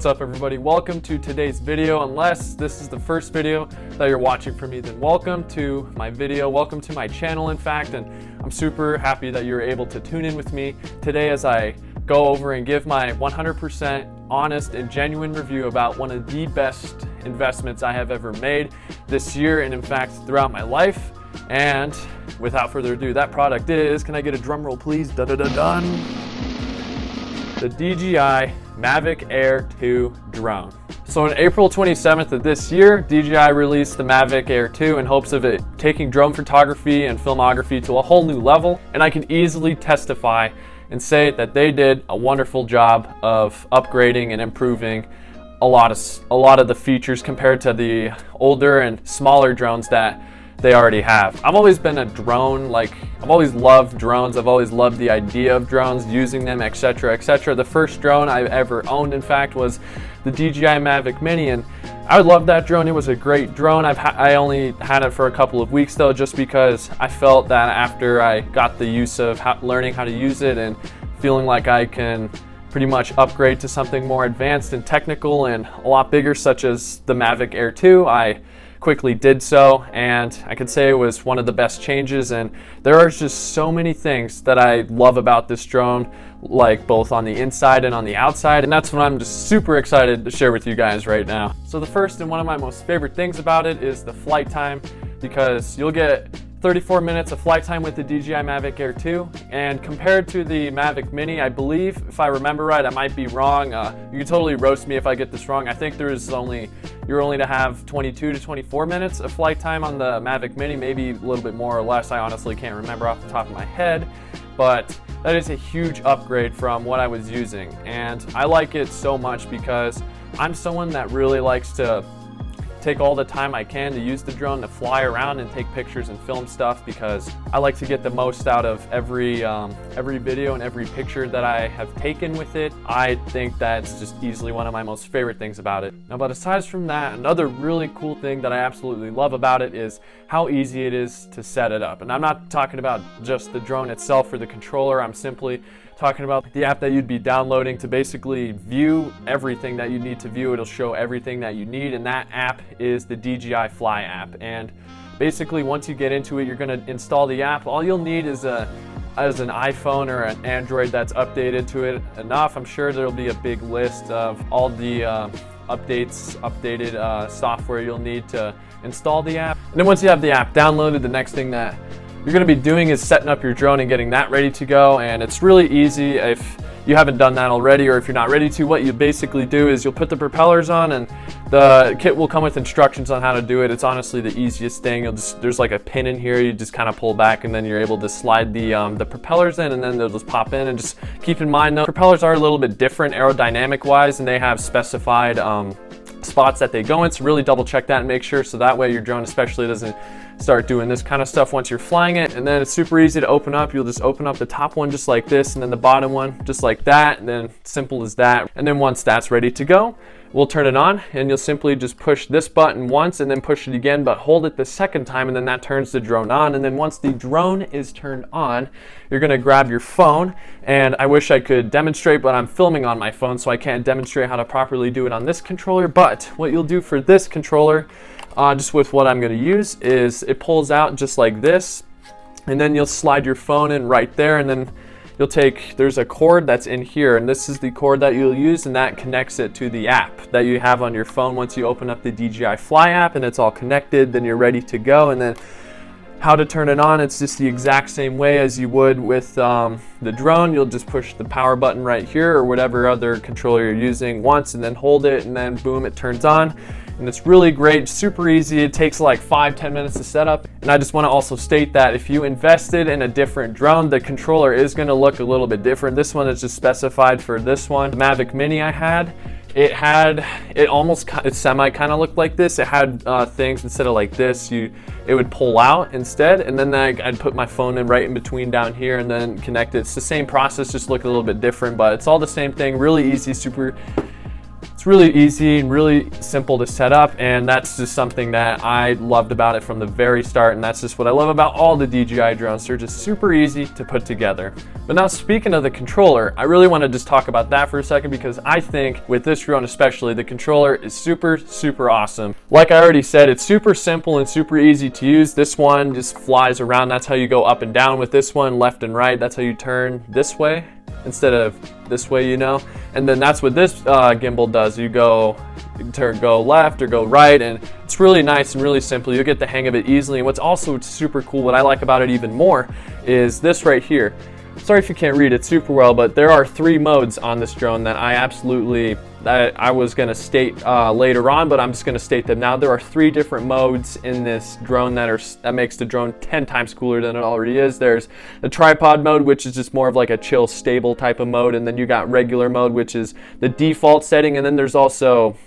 What's up everybody? Welcome to today's video. Unless this is the first video that you're watching from me, then welcome to my video. Welcome to my channel, in fact, and I'm super happy that you're able to tune in with me today as I go over and give my 100% honest and genuine review about one of the best investments I have ever made this year and in fact throughout my life. And without further ado, that product is, can I get a drum roll please? Da-da-da-dun. The DJI Mavic Air 2 drone. So on April 27th of this year, DJI released the Mavic Air 2 in hopes of it taking drone photography and filmography to a whole new level. And I can easily testify and say that they did a wonderful job of upgrading and improving a lot of the features compared to the older and smaller drones that they already have. I've always been a drone, I've always loved drones. I've always loved the idea of drones, using them, etc., etc. The first drone I ever owned, in fact, was the DJI Mavic Mini, and I love that drone. It was a great drone. I only had it for a couple of weeks though, just because I felt that after I got the use of learning how to use it and feeling like I can pretty much upgrade to something more advanced and technical and a lot bigger, such as the Mavic Air 2, I quickly did so, and I could say it was one of the best changes. And there are just so many things that I love about this drone, like both on the inside and on the outside, and that's what I'm just super excited to share with you guys right now. So the first and one of my most favorite things about it is the flight time, because you'll get 34 minutes of flight time with the DJI Mavic Air 2, and compared to the Mavic Mini, I believe, if I remember right, I might be wrong, you can totally roast me if I get this wrong. I think you're only to have 22 to 24 minutes of flight time on the Mavic Mini, maybe a little bit more or less. I honestly can't remember off the top of my head, but that is a huge upgrade from what I was using. And I like it so much because I'm someone that really likes to take all the time I can to use the drone to fly around and take pictures and film stuff, because I like to get the most out of every video and every picture that I have taken with it. I think that's just easily one of my most favorite things about it. Now, but aside from that, another really cool thing that I absolutely love about it is how easy it is to set it up. And I'm not talking about just the drone itself or the controller. I'm simply talking about the app that you'd be downloading to basically view everything that you need to view. It'll show everything that you need, and that app is the DJI Fly app. And basically, once you get into it, you're going to install the app. All you'll need is an iPhone or an Android that's updated to it enough. I'm sure there'll be a big list of all the updated software you'll need to install the app. And then once you have the app downloaded, the next thing that you're going to be doing is setting up your drone and getting that ready to go. And it's really easy if you haven't done that already, or if you're not ready to. What you basically do is you'll put the propellers on, and the kit will come with instructions on how to do it. It's honestly the easiest thing. There's like a pin in here, you just kind of pull back, and then you're able to slide the propellers in, and then they'll just pop in. And just keep in mind, the propellers are a little bit different aerodynamic wise, and they have specified spots that they go in, so really double check that and make sure, so that way your drone especially doesn't start doing this kind of stuff once you're flying it. And then it's super easy to open up. You'll just open up the top one just like this, and then the bottom one just like that, and then simple as that. And then once that's ready to go, we'll turn it on, and you'll simply just push this button once and then push it again, but hold it the second time, and then that turns the drone on. And then once the drone is turned on, you're gonna grab your phone, and I wish I could demonstrate, but I'm filming on my phone, so I can't demonstrate how to properly do it on this controller. But what you'll do for this controller, just with what I'm gonna use, is it pulls out just like this, and then you'll slide your phone in right there, and then there's a cord that's in here, and this is the cord that you'll use, and that connects it to the app that you have on your phone. Once you open up the DJI Fly app and it's all connected, then you're ready to go. And then how to turn it on, it's just the exact same way as you would with the drone. You'll just push the power button right here, or whatever other controller you're using, once, and then hold it, and then boom, it turns on. And it's really great, super easy. It takes like 5-10 minutes to set up. And I just want to also state that if you invested in a different drone, the controller is going to look a little bit different. This one is just specified for this one. The Mavic Mini I had, it semi kind of looked like this. It had things, instead of like this, it would pull out instead, and then I'd put my phone in right in between down here and then connect it. It's the same process, just look a little bit different, but it's all the same thing. Really easy, super It's really easy and really simple to set up, and that's just something that I loved about it from the very start, and that's just what I love about all the DJI drones. They're just super easy to put together. But now, speaking of the controller, I really want to just talk about that for a second, because I think with this drone especially, the controller is super awesome. Like I already said, it's super simple and super easy to use. This one just flies around. That's how you go up and down with this one, left and right. That's how you turn this way instead of this way, you know. And then that's what this gimbal does. You go left or go right, and it's really nice and really simple. You'll get the hang of it easily. And what's also super cool, what I like about it even more, is this right here. Sorry if you can't read it super well, but there are 3 modes on this drone that I was going to state later on, but I'm just going to state them now. There are 3 different modes in this drone that makes the drone 10 times cooler than it already is. There's the tripod mode, which is just more of like a chill, stable type of mode, and then you got regular mode, which is the default setting, and then there's also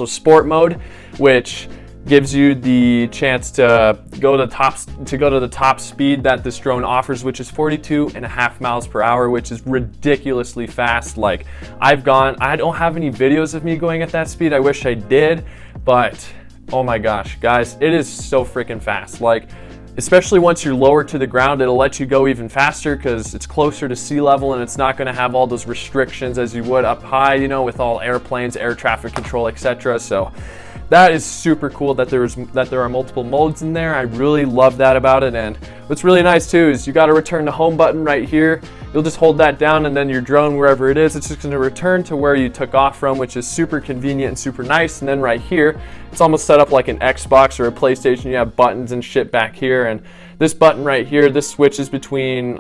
sport mode, which gives you the chance to go to the top speed that this drone offers, which is 42.5 miles per hour, which is ridiculously fast. Like, I don't have any videos of me going at that speed. I wish I did, but oh my gosh, guys, it is so freaking fast. Like, especially once you're lower to the ground, it'll let you go even faster because it's closer to sea level, and it's not going to have all those restrictions as you would up high, you know, with all airplanes, air traffic control, etc. So that is super cool that there are multiple modes in there. I really love that about it. And what's really nice too is you got to return to home button right here. You'll just hold that down, and then your drone, wherever it is, it's just going to return to where you took off from, which is super convenient and super nice. And then right here, it's almost set up like an Xbox or a PlayStation. You have buttons and shit back here, and this button right here, this switches between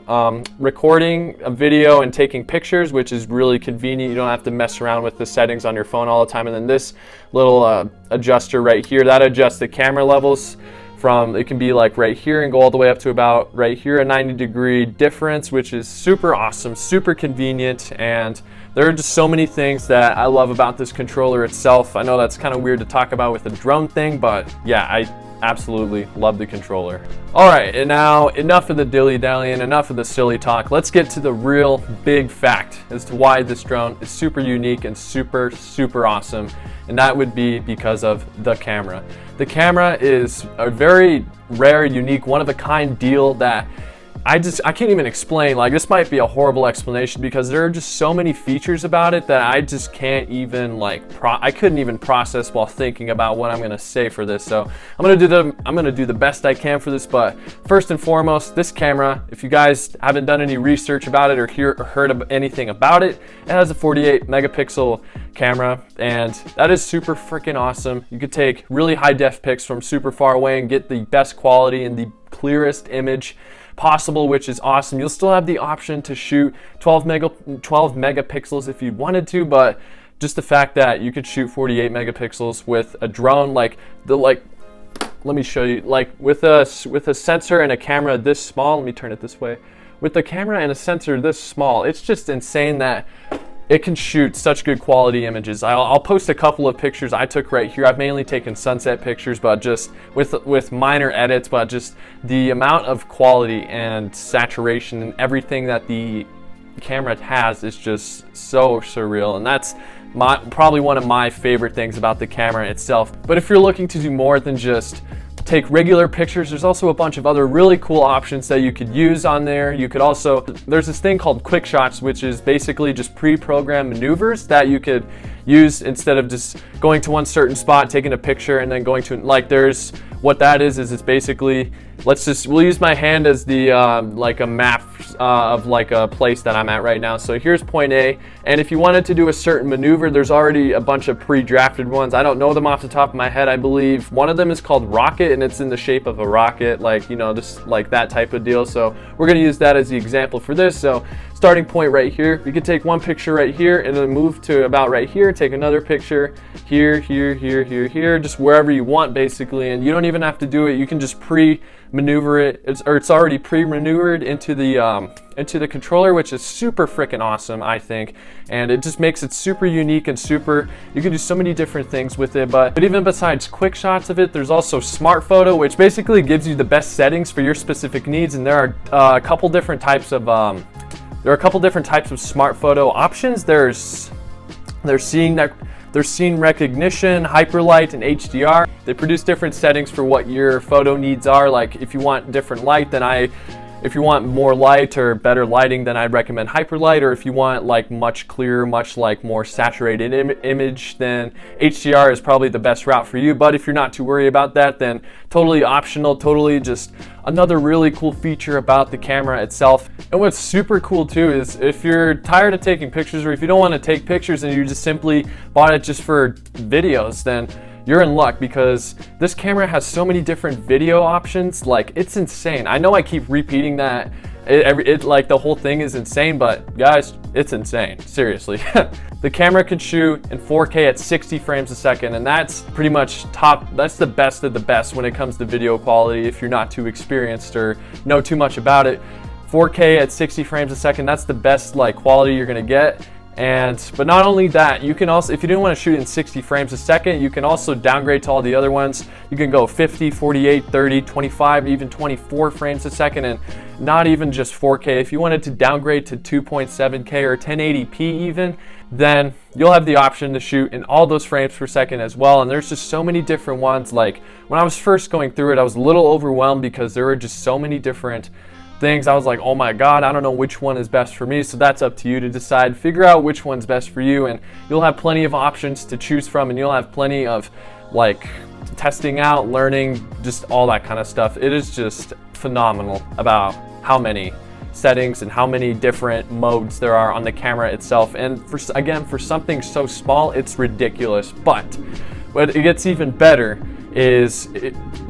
recording a video and taking pictures, which is really convenient. You don't have to mess around with the settings on your phone all the time. And then this little adjuster right here, that adjusts the camera levels from, it can be like right here and go all the way up to about right here, a 90-degree difference, which is super awesome, super convenient. And there are just so many things that I love about this controller itself. I know that's kind of weird to talk about with a drone thing, but yeah, I absolutely love the controller. All right, and now enough of the dilly-dallying, enough of the silly talk. Let's get to the real big fact as to why this drone is super unique and super awesome, and that would be because of the camera. The camera is a very rare, unique, one-of-a-kind deal that I can't even explain. Like, this might be a horrible explanation because there are just so many features about it that I just can't even I couldn't even process while thinking about what I'm gonna say for this. So I'm gonna do the best I can for this. But first and foremost, this camera, if you guys haven't done any research about it or heard anything about it, it has a 48 megapixel camera, and that is super freaking awesome. You could take really high def pics from super far away and get the best quality and the clearest image possible, which is awesome. You'll still have the option to shoot 12 megapixels if you wanted to, but just the fact that you could shoot 48 megapixels with a drone, let me show you, like with a sensor and a camera this small. Let me turn it this way. With the camera and a sensor this small, it's just insane that it can shoot such good quality images. I'll post a couple of pictures I took right here. I've mainly taken sunset pictures, but just with minor edits, but just the amount of quality and saturation and everything that the camera has is just so surreal. And that's probably one of my favorite things about the camera itself. But if you're looking to do more than just take regular pictures, there's also a bunch of other really cool options that you could use on there. You could also, there's this thing called quick shots, which is basically just pre-programmed maneuvers that you could use instead of just going to one certain spot, taking a picture, and then going to, what that is it's basically, we'll use my hand as the like a map of like a place that I'm at right now. So here's point A, and if you wanted to do a certain maneuver, there's already a bunch of pre-drafted ones. I don't know them off the top of my head. I believe one of them is called rocket, and it's in the shape of a rocket, just like that type of deal. So we're going to use that as the example for this. So starting point right here, you could take one picture right here and then move to about right here, take another picture here, just wherever you want basically. And you don't even have to do it. You can just pre-maneuver it, it's already pre-maneuvered into the controller, which is super freaking awesome, I think. And it just makes it super unique and you can do so many different things with it. But even besides quick shots of it, there's also smart photo, which basically gives you the best settings for your specific needs. And there are a couple different types of smart photo options. There's There's scene recognition, hyperlight, and HDR. They produce different settings for what your photo needs are. Like if you want different light, if you want more light or better lighting, then I'd recommend hyperlight. Or if you want like much clearer, much like more saturated image, then HDR is probably the best route for you. But if you're not too worried about that, then totally optional, totally just another really cool feature about the camera itself. And what's super cool too is if you're tired of taking pictures, or if you don't want to take pictures and you just simply bought it just for videos, then you're in luck, because this camera has so many different video options. Like, it's insane. I know I keep repeating that like the whole thing is insane, but guys, it's insane, seriously. The camera can shoot in 4K at 60 frames a second, and that's pretty much that's the best of the best when it comes to video quality. If you're not too experienced or know too much about it, 4K at 60 frames a second, that's the best like quality you're gonna get. But not only that, you can also, if you didn't want to shoot in 60 frames a second, you can also downgrade to all the other ones. You can go 50, 48, 30, 25, even 24 frames a second, and not even just 4K. If you wanted to downgrade to 2.7K or 1080p even, then you'll have the option to shoot in all those frames per second as well. And there's just so many different ones. Like when I was first going through it, I was a little overwhelmed because there were just so many different things. I was like, oh my god, I don't know which one is best for me. So that's up to you to decide. Figure out which one's best for you, and you'll have plenty of options to choose from, and you'll have plenty of like testing out, learning, just all that kind of stuff. It is just phenomenal about how many settings and how many different modes there are on the camera itself. And for something so small, it's ridiculous. But what it gets even better is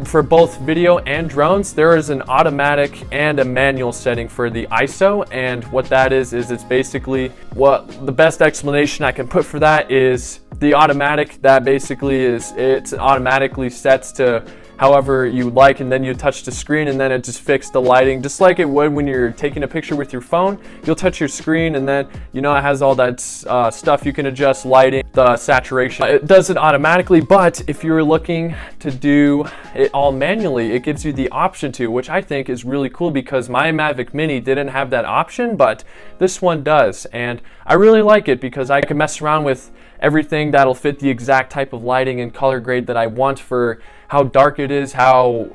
for both video and drones, there is an automatic and a manual setting for the ISO. And what that is it's basically, what the best explanation I can put for that is the automatic. That basically is, it automatically sets to however you like, and then you touch the screen and then it just fixes the lighting, just like it would when you're taking a picture with your phone. You'll touch your screen and then it has all that stuff you can adjust, lighting, the saturation. It does it automatically. But if you're looking to do it all manually, it gives you the option to, which I think is really cool, because my Mavic Mini didn't have that option, but this one does. And I really like it because I can mess around with everything that'll fit the exact type of lighting and color grade that I want, for how dark it is, how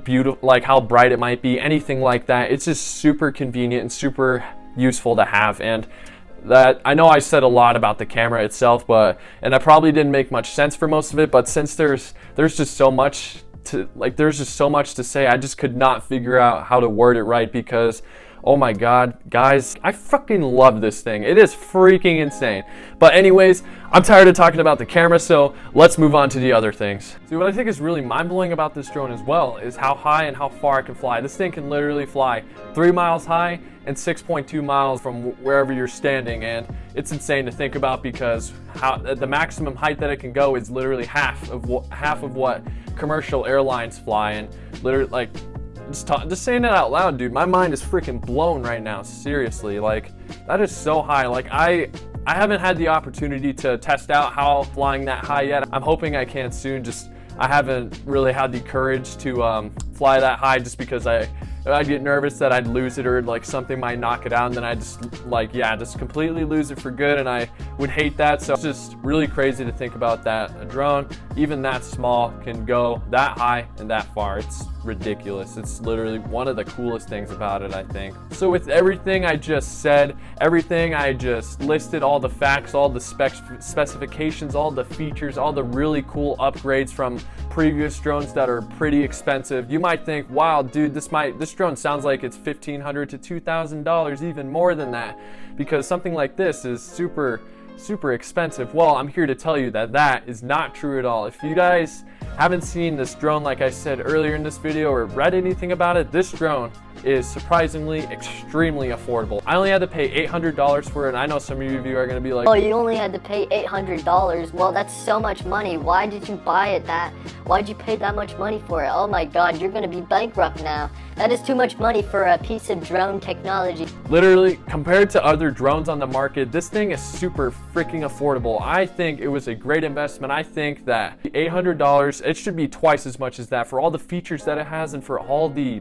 beautiful, like how bright it might be, anything like that. It's just super convenient and super useful to have. And that, I know I said a lot about the camera itself, and I probably didn't make much sense for most of it, but since there's just so much to say, I just could not figure out how to word it right, because oh my god, guys, I fucking love this thing. It is freaking insane. But anyways, I'm tired of talking about the camera, so let's move on to the other things. See, what I think is really mind-blowing about this drone as well is how high and how far it can fly. This thing can literally fly 3 miles high and 6.2 miles from wherever you're standing, and it's insane to think about, because the maximum height that it can go is literally half of what commercial airlines fly. And literally, like, just saying it out loud, dude, my mind is freaking blown right now. Seriously, like, that is so high. Like, I haven't had the opportunity to test out how flying that high yet. I'm hoping I can soon. Just I haven't really had the courage to fly that high, just because I'd get nervous that I'd lose it, or like something might knock it out, and then I just just completely lose it for good, and I would hate that. So it's just really crazy to think about that a drone, even that small, can go that high and that far. It's ridiculous. It's literally one of the coolest things about it, I think. So with everything I just said, everything I just listed, all the facts, all the specifications, all the features, all the really cool upgrades from previous drones that are pretty expensive, you might think, wow, dude, this drone sounds like it's $1,500 to $2,000, even more than that, because something like this is super expensive. Well, I'm here to tell you that that is not true at all. If you guys haven't seen this drone, like I said earlier in this video, or read anything about it, this drone is surprisingly extremely affordable. I only had to pay $800 for it, and I know some of you are going to be like, oh, you only had to pay $800? Well, that's so much money. Why did you buy it why'd you pay that much money for it? Oh my god, you're going to be bankrupt now. That is too much money for a piece of drone technology. Literally, compared to other drones on the market, this thing is super freaking affordable. I think it was a great investment. I think that $800, it should be twice as much as that for all the features that it has, and for all the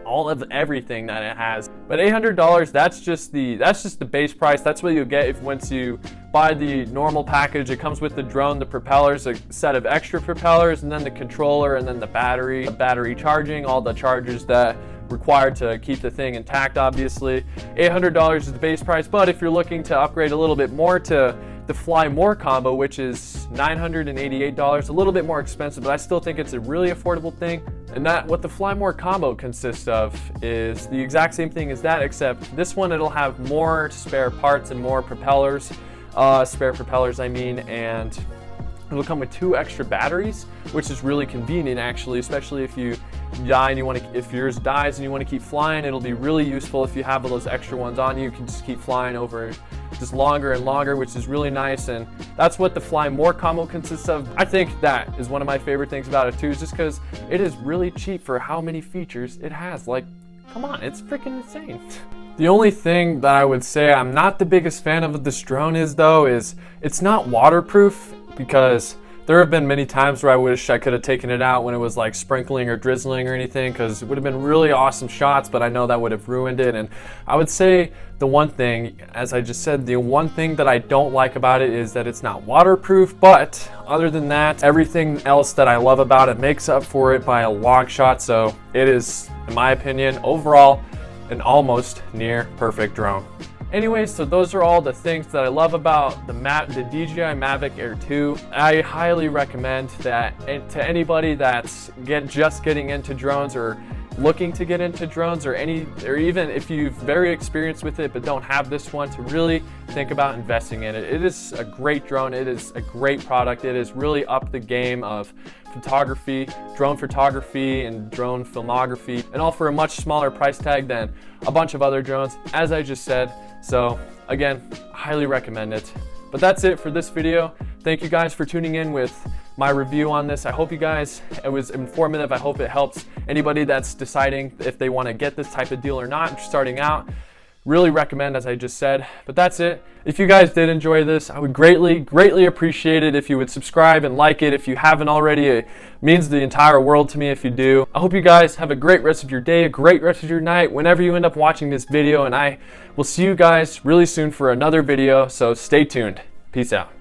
all of everything that it has. But $800, that's just the base price. That's what you get if once you buy the normal package. It comes with the drone, the propellers, a set of extra propellers, and then the controller, and then the battery charging, all the chargers that required to keep the thing intact. Obviously $800 is the base price, but if you're looking to upgrade a little bit more to the Fly More combo, which is $988, a little bit more expensive, but I still think it's a really affordable thing. And that what the Fly More combo consists of is the exact same thing as that, except this one it'll have more spare parts and more propellers, spare propellers I mean, and it'll come with 2 extra batteries, which is really convenient actually, especially if you die and if yours dies and you want to keep flying. It'll be really useful if you have all those extra ones on you. You can just keep flying over just longer and longer, which is really nice. And that's what the Fly More combo consists of. I think that is one of my favorite things about it too, is just because it is really cheap for how many features it has. Like, come on, it's freaking insane. The only thing that I would say I'm not the biggest fan of this drone is it's not waterproof, because there have been many times where I wish I could have taken it out when it was like sprinkling or drizzling or anything, because it would have been really awesome shots, but I know that would have ruined it. And I would say the one thing, as I just said, the one thing that I don't like about it is that it's not waterproof, but other than that, everything else that I love about it makes up for it by a long shot. So it is, in my opinion, overall an almost near perfect drone. Anyways, so those are all the things that I love about the DJI Mavic Air 2. I highly recommend that to anybody that's just getting into drones, or looking to get into drones, or even if you're very experienced with it but don't have this one, to really think about investing in it. It is a great drone. It is a great product. It has really upped the game of photography, drone photography and drone filmography, and all for a much smaller price tag than a bunch of other drones, as I just said. So again, highly recommend it. But that's it for this video. Thank you guys for tuning in with my review on this. I hope it was informative. I hope it helps anybody that's deciding if they want to get this type of deal or not, starting out. Really recommend, as I just said. But that's it. If you guys did enjoy this, I would greatly appreciate it if you would subscribe and like it if you haven't already. It means the entire world to me if you do. I hope you guys have a great rest of your day, a great rest of your night, whenever you end up watching this video, and I will see you guys really soon for another video, so stay tuned. Peace out.